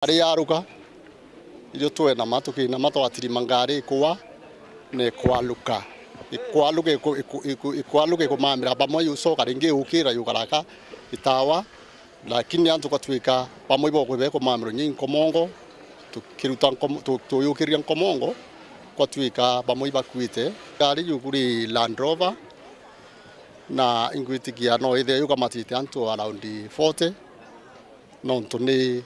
Ari yaruka irio twe na matuki na mato atiri mangari kwa ne kwaluka ikwaluke kumamira pamwe yuso karingi ukira yukaraka itawa lakini antu katwika pamwe bo kwebe kumamira nyi komongo tukiruta tuyukiria komongo kwatwika pamwe bakwite gari yukuri Land Rover na ingwitikia no ithe yukamatite antu around 40 no ntuni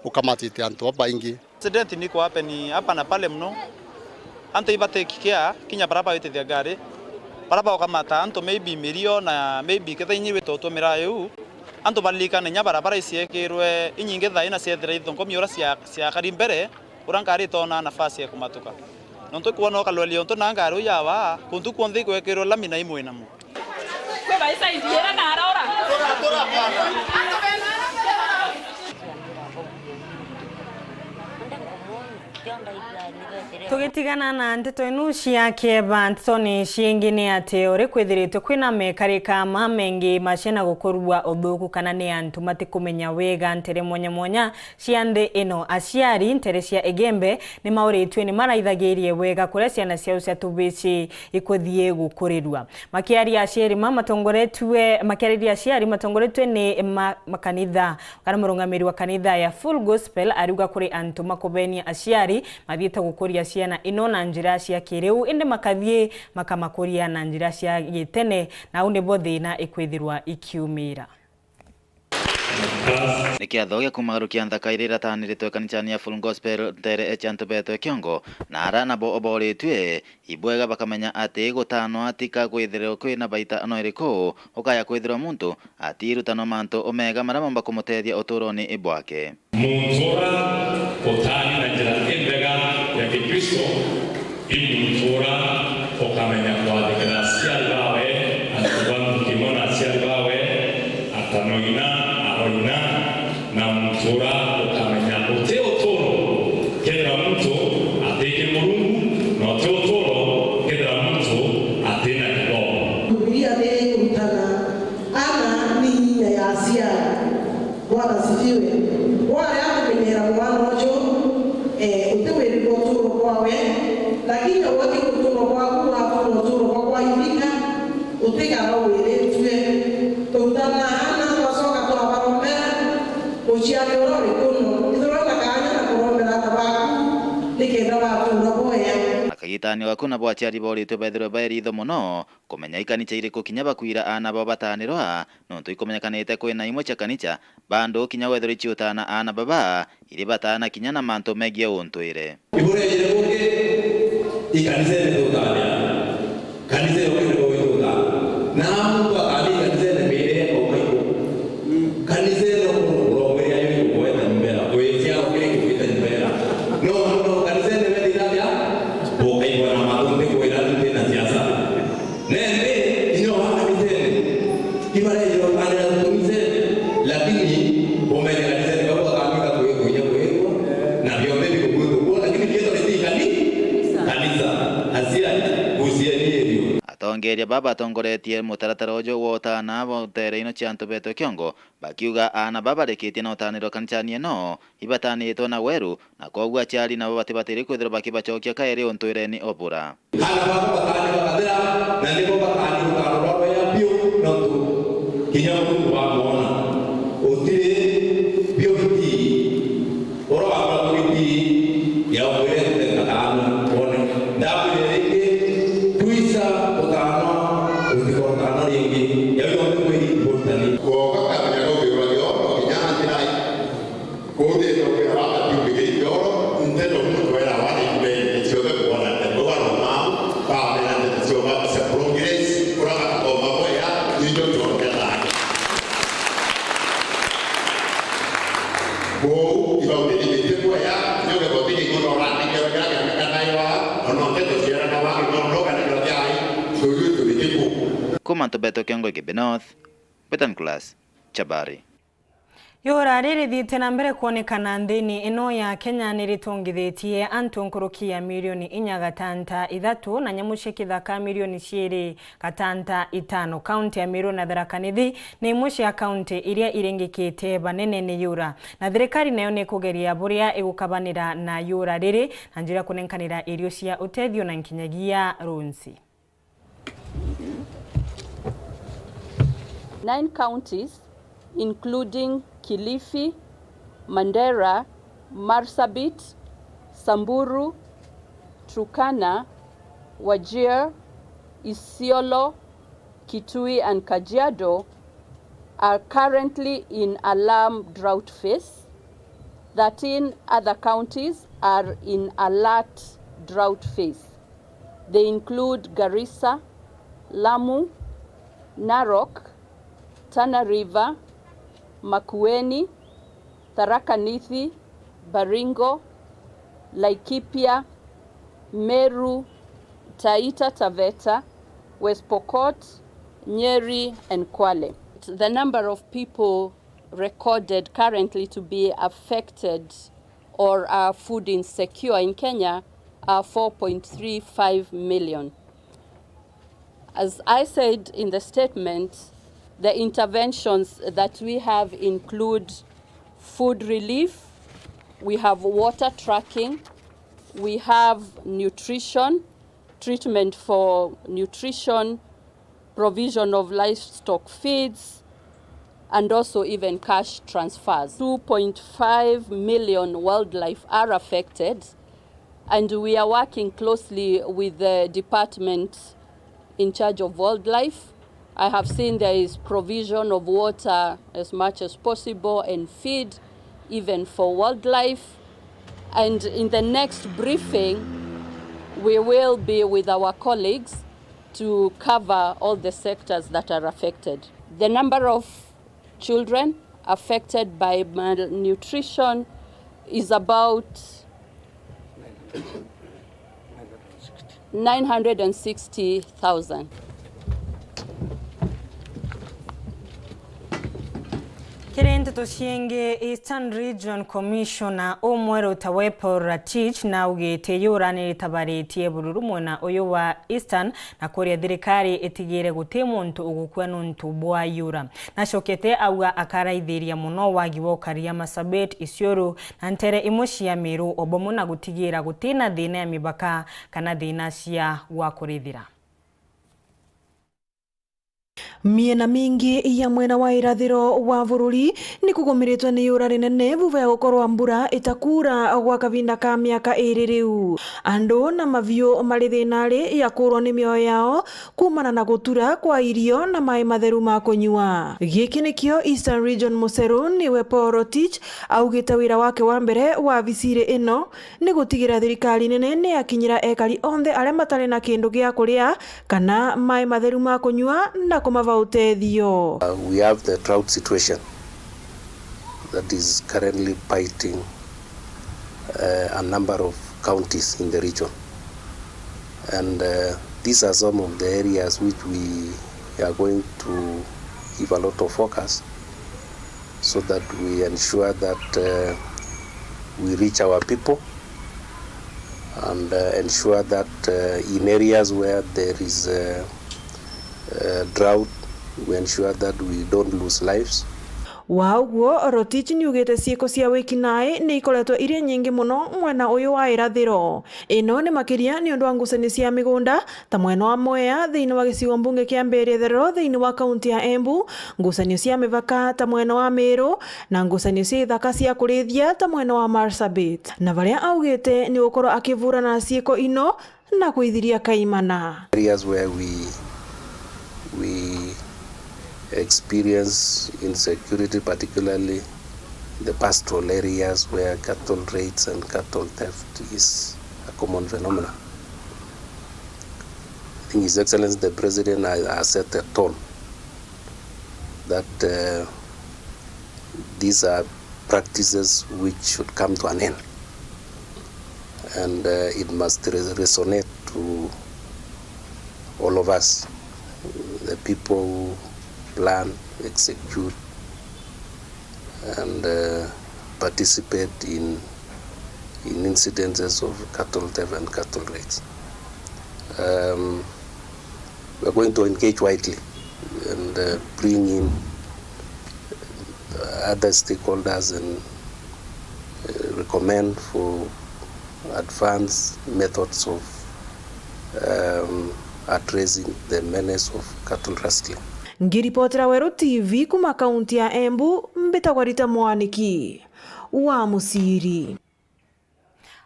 ukamatite antu abaingi. Accident niko hapa na pale mno. Anto ibate kikia kinya barabara yote ya gari. Barabara ukamata anto maybe milio na maybe ketha inyiwe toto mirayo. Anto balika nya barabara isiekirwe inyinge tha ina siethira ithongo miora cia karimbere urankari tona nafasi ya kumatuka. Nonto kuona kalweli onto nangaro yawa kuntu kuonthi kwekirwo lamina imwe namo. Kwe baisa iziera na arora. Tugitigana na Nteto inu cia kieba Nteto ni ciengine ate ore kwithiritwe kwina mekarika mamengi mashena gukorwa uthuku kana ni antu matikumenya wega ntere mwanya ciande ino aciari ntere cia egembe ni mauritwe ni maraithagirie wega kuria ciana ciao cia tubici ikuthie gukurirwa makiaria aciari matongoretwe ni makanitha kana murungamiri wa kanitha ya Full Gospel aruga kuri antu makobenia aciari mathiete gukuria ciana ino na njira cia kiriu inde makathie makamakuria na njira cia gitene na unde bothina ikwithirwa ikiumira. Nikiathogia kumagarukia nthakairira taniritwe kanithani ya Full Gospel tere echantu betwe kiongo na arana bo oboritwe ibwega bakamenya ati gutano atika kwithirwo kwina baita no iriko ukaya kwithirwa muntu atirutano manto omega maramamba kumutethia uturoni ibwake muntora utani na njira imbega ya Kikristo imuntora ukamenya kwathikira ciari bawe antu kimona ciari bawe atanoina na mtura ukamenya utoro kila mtu ateke Mungu na utoro kila mtu atena kidogo. Biblia leo mtana ana ni ya Asia wala sifiwe wale hapo kwenye mwana mojo utewe utoro kwawe lakini wote utoro kwako hapo utoro kwa indika utega roho ile tuwe tutana ana wasoka to abaromera uchiari orore kuno idoroka kanya na kuromera tabaku likenda watu ndaboya akagitani wakuna bo aciari boritwe bethirwe baeritho muno kumenya ikanicha iriku kinya bakwira ana bo batanirwa nontu ikumenyekanite kwina imwe cia kanicha bando kinya wethiro ciutana ana baba iri batana kinya na manto megie untwire iburejere kuke ikanise ndotania kanise okirwo withuga na mtu akali kanise ne mbere ko maiko kanise Atongeria baba atongoretie mutaratara ujo wotana bo tereino chanto beto kiongo bakiuga ana baba rekitie na utaniro kanchanie no ibatanitwo na Weru na kogwa aciari na baba tibatiri kwithira bakibachokia kaeri ontwireni opura ana baba batani bakadira na ndipo batani utarorwa ya bio no tu kinya Mungu wa muona utire bio biti oro wa biti ya ubere takano one ndabu Kumanto beto kiongo North Betan class Chabari. Yora riri thiite na mbere kuonekana nthini ino ya Kenya niritongithitie antu nkurukia milioni 4.3 na nyamu cia kithaka milioni 2.5. Kaunti ya Meru na Tharaka Nithi ni imwe cia kaunti iria irengekete banene ni yura, na thirikari nayo ni kugeria buria igukabanira na yura riri na njira kunenkanira irio cia utethio na nkinyagia runsi. 9 counties including Kilifi, Mandera, Marsabit, Samburu, Turkana, Wajir, Isiolo, Kitui and Kajiado are currently in alarm drought phase. 13 other counties are in alert drought phase. They include Garissa, Lamu, Narok, Tana River, Makueni, Tharaka Nithi, Baringo, Laikipia, Meru, Taita Taveta, West Pokot, Nyeri and Kwale. The number of people recorded currently to be affected or are food insecure in Kenya are 4.35 million. As I said in the statement, the interventions that we have include food relief, we have water tracking, we have nutrition, treatment for nutrition, provision of livestock feeds, and also even cash transfers. 2.5 million wildlife are affected, and we are working closely with the department in charge of wildlife. I have seen there is provision of water as much as possible and feed even for wildlife. And in the next briefing, we will be with our colleagues to cover all the sectors that are affected. The number of children affected by malnutrition is about 960,000. Nteto cienge Eastern Region Commissioner Weru Thaa na ugite yura ni tabaritie bururu mwena uyu wa Eastern na kuria thirikari itigire guti muntu ugukua nuntu bwa yura. Na cokete auga akaraithiria muno wagi wokaria Marsabit, Isiolo na ntere imwe cia Meru obomu na gutigira gutina thina ya mibaka kana thina cia gwakurithira. Miena mingi ya mwena wa irathiro wa bururi ni kugomiritwe ni yura rinene vuva ya gukorwa mbura itakura gwa kavinda ka miaka iri riu. Andu na mavio mari thinari ya kurwa ni mioyo yao kumana na gutura kwa irio na mai matheru ma kunyua. Giki nikio Eastern Region Museru niwe Porotich augite wira wake wa mbere wa visire ino ni gutigira thirikari nene ni akinyira ekari onthe aria matari na kindu gia kuria kana mai matheru ma kunyua na we have the drought situation that is currently biting a number of counties in the region, and these are some of the areas which we are going to give a lot of focus so that we ensure that we reach our people and ensure that in areas where there is drought, we ensure that we don't lose lives. Wauguo Rotich ni ugite ciiko cia wikinae ni ikoretwo iria nyingi muno mwena uyu wa irathiro. Ino ni makiria ni undu wa ngucanio cia migunda ta mwena wa Mwea thiini wa gicigo mbunge kia Mberethero thiini wa kaunti ya Embu, ngucanio cia mivaka ta mwena wa Meru na ngucanio cia ithaka cia kurithia ta mwena wa Marsabit. Na varia augite ni gukorwo akivurana na ciiko ino na kuithiria kaimana. Areas where we experience insecurity, particularly the pastoral areas where cattle raids and cattle theft is a common phenomenon. I think His Excellency the President has set a tone that these are practices which should come to an end, and it must resonate to all of us, the people who plan, execute, and participate in incidences of cattle theft and cattle raids. We're going to engage widely and bring in other stakeholders and recommend for advanced methods of addressing the menace of cattle rustling. Ngiripotera Weru TV kuma kaunti ya Embu, mbitagwarita mwaniki wa musiri.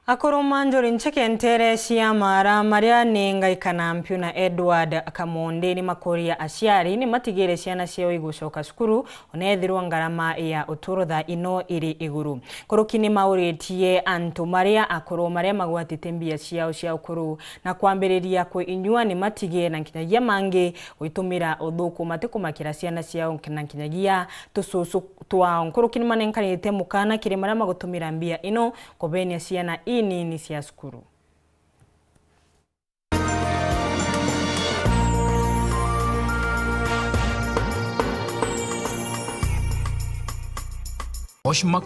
Akoro manjori ncheke ntere shia mara maria nenga ikanampiu na Edward Kamonde ni makoria ashiari ni matigere shiana shio igushoka shukuru onethirwa ngarama ya uturutha ino iri iguru korokini mauretie antu maria akoro maria magwatite mbia shia ukuru na kwambiriria kwe inyua ni matigere na kinyagia mange uitumira uthuku matikumakira shiana shia na kinyagia tususu twa korokini manenkanite mukana kire maria magutumira mbia ino kobenia shiana ini sia skuru.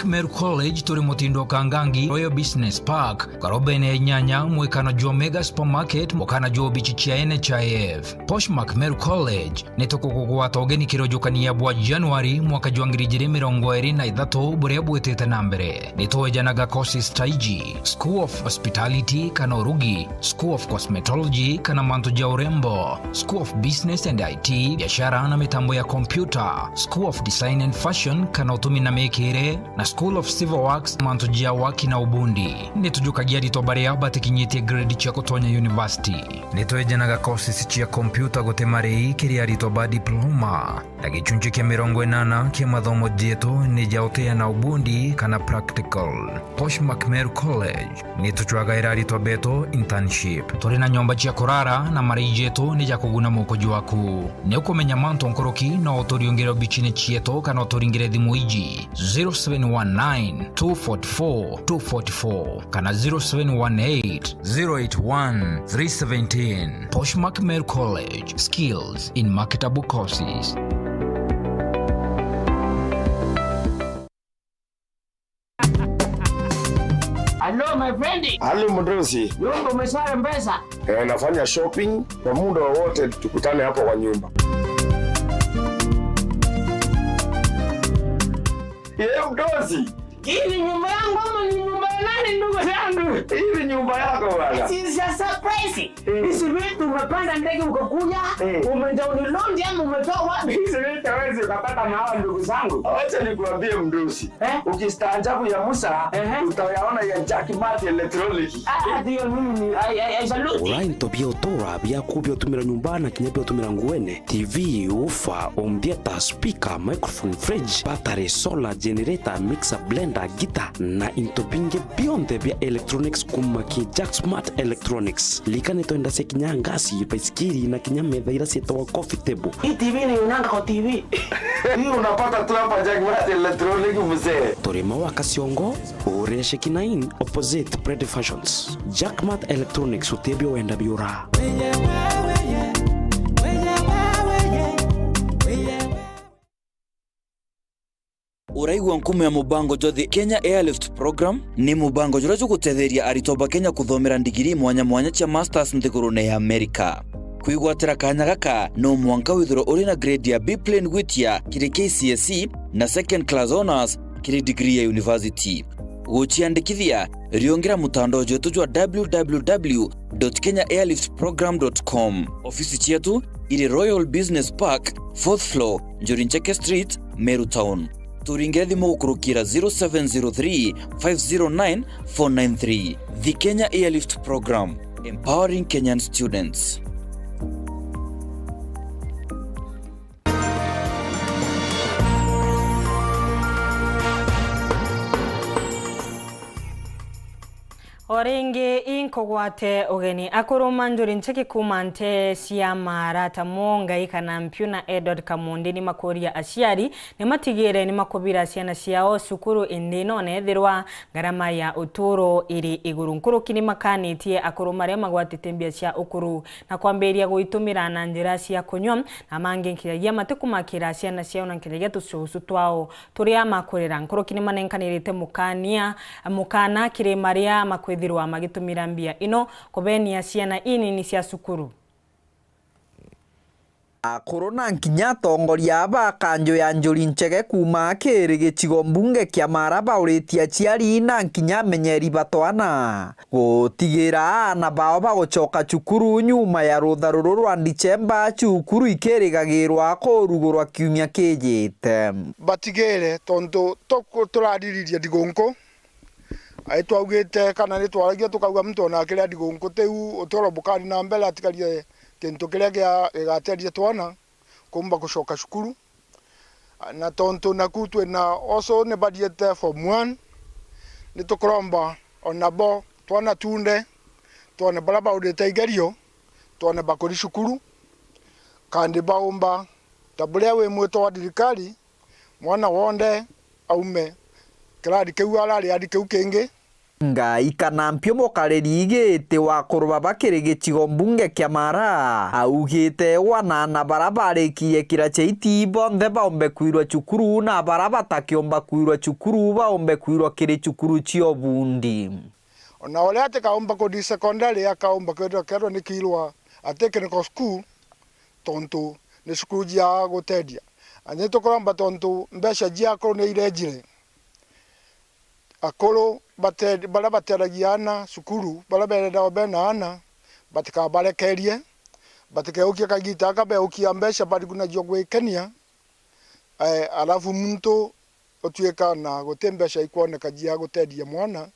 Meru College turi mutindo kangangi Royal Business Park karobene nyanya mwekano jo Mega Supermarket mwekano jo bichichia NHIF. Meru College netokokogwa togeni kirojukania bwa January mwaka juangirijiri mirongo eri na idhato burea buetete nambere. Nitoejanaga courses taiji School of Hospitality kana Urugi, School of Cosmetology kana manto ja urembo, School of Business and IT biashara na mitambo ya computer, School of Design and Fashion kana utumi na mekere na School of Civil Works mantujia waki na ubundi. Nitujukagia ditobarea batikinyete grade chia Kotonya University. Nitoejanaga courses chia computer gotemarei kiria ritoba diploma. Na gichunji kia mirongo enana kia mathomo dieto nijaotea na ubundi kana practical. Meru College nituchuaga irarito beto internship. Torina nyomba chia kurara na marei jeto nija kuguna moko juaku. Neukomenya manto nkoroki na otoriongere bichine chieto kana otoringere dhimuiji 0719-244-244 kana 0718-081-317. Meru College, skills in marketable courses. Hello my friend. Hello Mdosi. Yongo umeswara mpesa? Nafanya shopping kwa muda wote, tukutane hapo kwa nyumba. Mdosi. Hii ni nyumba yangu ama ni nyumba ya nani ndugu yangu? Hii ni nyumba yako bwana. This is a surprise. Hizi vitu umepanda ndege ukakuja, umedownload ama umetoa wapi? Hizi vitu hawezi ukapata na hawa ndugu zangu. Acha nikuambie Mdosi. Ukistaajabu ya Musa, utayaona ya Jackmart Electronics. Ndio mimi I salute. Urain tobia otora bia kubio tumira nyumbana kinyebio tumira nguene. TV, ufa, ombieta, speaker, microphone, fridge, battery, solar, generator, mixer, blender, guitar na intobinge beyond bia electronics kumaki Jackmart Electronics. Likane toenda se kinyangasi, baiskiri na kinyametha ira setoa coffee table. Hii TV ni unanga kwa TV. Hii unapata tu hapa Jackmart Electronics mzee. Torema wakasiongo, ureshe kinain opposite Bread Fashions. Jackmart Electronics utebio wenda biura. Uraigwa nkumu ya mubango jothi Kenya Airlift Program ni mubango jurajo gutetheria aritoba Kenya kuthomera ndigiri mwanya cha masters nthigurune ya Amerika. Kwigwatira kanya gaka no mwanka withiro uri na grade ya B plane gwitia kiri KCSE na second class honors kiri degree ya university. Guchiandikithia riongera mutandao jetu jwa www.kenyaairliftprogram.com. Ofisi chetu iri Royal Business Park 4th floor Njorincheke Street, Meru Town. Turingire thimu gukurukira 0703-509-493. The Kenya Airlift Program, empowering Kenyan students. Oringi inkogwate ogeni akoroma njuri ncheki kumante cia marata monga ikana mpyuna Edward Kamundi ni makoria aciari ni matigire ni makobira ciana ciao cukuru indi none ethirwa garama ya uturo iri iguru nkuru kini makanitie akoroma ria magwatite mbia cia ukuru na kwambiria guitumira na njira cia kunywa na mangi nkiragia matikumakira ciana ciao na nkiragia tucucu twao turia makorera nkuru kini manenkanirite mukana kire maria makwithirwa magitumira mbia ino kobenia ciana ini cia cukuru. Korona nkinya tongoria aba kanjo ya njuri nchege kuma kiri gicigo mbunge kia maraba uritia ciari na nkinya menyeri batwana gutigira na bao bagocoka cukuru nyuma ya rutha ruru rwa Dicemba cukuru ikerigagirwa kurugurwa kiumia kijite batigere tondu turaririria Ndigunku aitwaugite kana ni twaragia tukauga mtu ona kiria Ndigunku tiu utoro bukari na mbele atikarie kintu kiria gigateria twana kumba gucoka cukuru na tontu na kutwe na oso ne badiete form 1 ni tukromba onabo twana tunde twana baraba udete igerio twana bakuri cukuru kandi baumba tabule we mweto wa dirikali mwana wonde aume kiradi kiu arari adikeu kenge ngai kana mpyo mokareri igite wa kuruba bakiri gicigo mbunge kia mara augite wana barabarikie kira cheiti bonthe baombe kwirwa cukuru na baraba takiomba kwirwa cukuru baombe kwirwa kiri cukuru cio bundi ona ole ate kaomba ko di secondary akaomba kwirwa ni kilwa ateke ni school tontu ni cukuru jia gutedia anye tukoramba tontu mbesha jia ko ni irejire akoro bara bateragiana cukuru bara bereda obena ana batika barekerie batikeukia kagita akabeukia mbesha bari kuna jogwekenia alafu muntu otueka na gutembesha ikwoneka jia gutedia mwana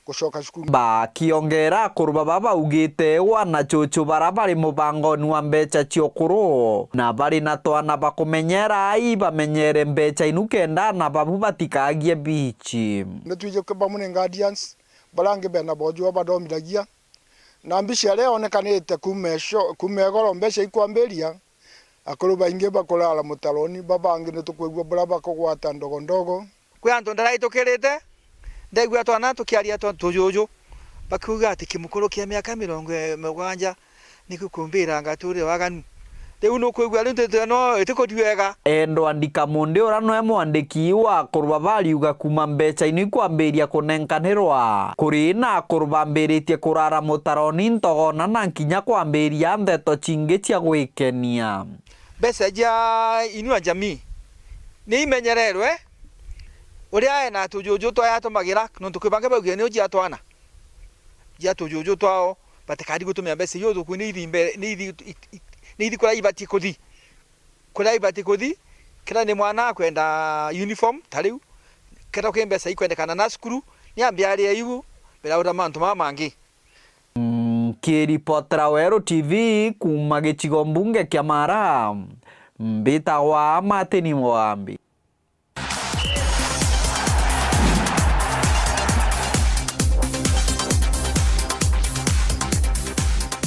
gucoka cukuru bakiongera kuruba baba ugite wana chocho barabari mubangoni wa mbecha ciokuru na bari na twana bakumenyera bamenyere mbecha inukenda na babu batikagie bichi netuje kwa mune guardians balange bena bojo badomidagia na mbisha leo onekanite kumegoro mbecha ikwamberia akuruba inge bakolala mutaloni babange netukwegwa baraba kogwata ndogo kwi antu ndaraitokirite ndegwa twana tukiaria tujuju bakuga ati kimukuru kia miaka 70 nikukumbira ngature waganu riu no kwigwa rintu no itikodiwega endo andika munde ora no emwandiki wa kuruba bariuga kuma mbecha ini kwambiria kunenkanirwa kuri na kuruba mbiritie kurara mutaroni ntogona na nkinya kwambiria Nteto chingi cia gwikenia mbeca ja inua jamii ni imenyererwe uria na tujuju twa tumagira no tukibange baguye ni uji atwana ja tujuju twao batakadi gutumia mbeca yo thukuni ni kura ibati kuthi kira ni mwana kwenda uniform tariu kira ke mbeca ikwendekana na skuru ni ambiari ayu bila ura mantu mamangi kiripotera Weru TV kuma gicigo mbunge kia mara mbita wa Mateni Mwambi.